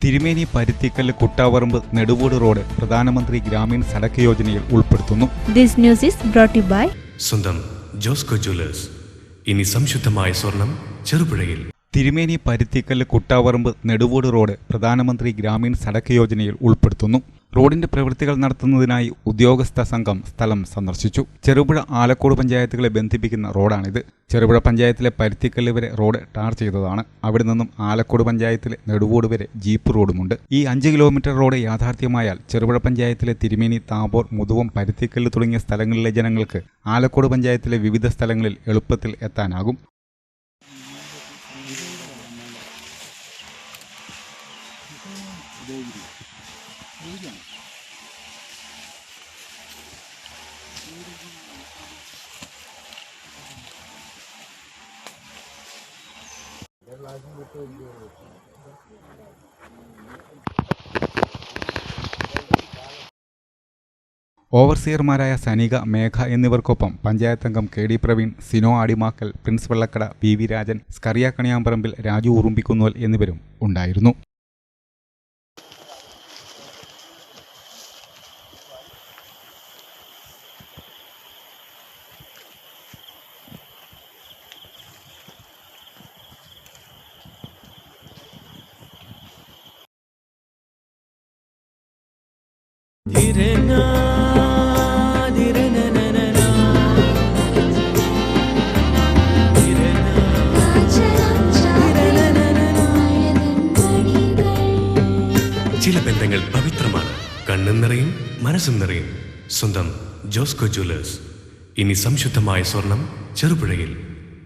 തിരുമേനി പരുത്തിക്കല്ല് കുട്ടാവറമ്പ് നെടുവോട് റോഡ് പ്രധാനമന്ത്രി ഗ്രാമീൺ സഡക് യോജനയിൽ ഉൾപ്പെടുത്തുന്നു. This news is brought to you by സ്വന്തം ജോസ്കോ ജ്വല്ലേഴ്സ്. ഇനി സംശുദ്ധമായ സ്വർണം ചെറുപുഴയിൽ. തിരുമേനി പരുത്തിക്കല്ല് കുട്ടാവറമ്പ് നെടുവോട് റോഡ് പ്രധാനമന്ത്രി ഗ്രാമീൺ സഡക് യോജനയിൽ ഉൾപ്പെടുത്തുന്നു. റോഡിന്റെ പ്രവൃത്തികൾ നടത്തുന്നതിനായി ഉദ്യോഗസ്ഥ സംഘം സ്ഥലം സന്ദർശിച്ചു. ചെറുപുഴ ആലക്കോട് പഞ്ചായത്തുകളെ ബന്ധിപ്പിക്കുന്ന റോഡാണിത്. ചെറുപുഴ പഞ്ചായത്തിലെ പരുത്തിക്കല്ല് വരെ റോഡ് ടാർ ചെയ്തതാണ്. അവിടെ നിന്നും ആലക്കോട് പഞ്ചായത്തിലെ നെടുവോട് വരെ ജീപ്പ് റോഡുമുണ്ട്. ഈ 5 കിലോമീറ്റർ റോഡ് യാഥാർത്ഥ്യമായാൽ ചെറുപുഴ പഞ്ചായത്തിലെ തിരുമേനി, താബോർ, മുതുവം, പരുത്തിക്കല്ല് തുടങ്ങിയ സ്ഥലങ്ങളിലെ ജനങ്ങൾക്ക് ആലക്കോട് പഞ്ചായത്തിലെ വിവിധ സ്ഥലങ്ങളിൽ എളുപ്പത്തിൽ എത്താനാകും. ഓവർസിയർമാരായ സനിക, മേഘ എന്നിവർക്കൊപ്പം പഞ്ചായത്ത് അംഗം KD പ്രവീൺ, സിനോ ആടിമാക്കൽ, പ്രിൻസ് വെള്ളക്കട, PV രാജൻ, സ്കറിയ കണിയാമ്പറമ്പിൽ, രാജു ഉറുമ്പിക്കുന്നോൽ എന്നിവരും ഉണ്ടായിരുന്നു. ചില ബന്ധങ്ങൾ പവിത്രമാണ്. കണ്ണും നിറയും മനസ്സും നിറയും. സ്വന്തം ജോസ്കോ ജ്വല്ലേഴ്സ്. ഇനി സംശുദ്ധമായ സ്വർണം ചെറുപുഴയിൽ.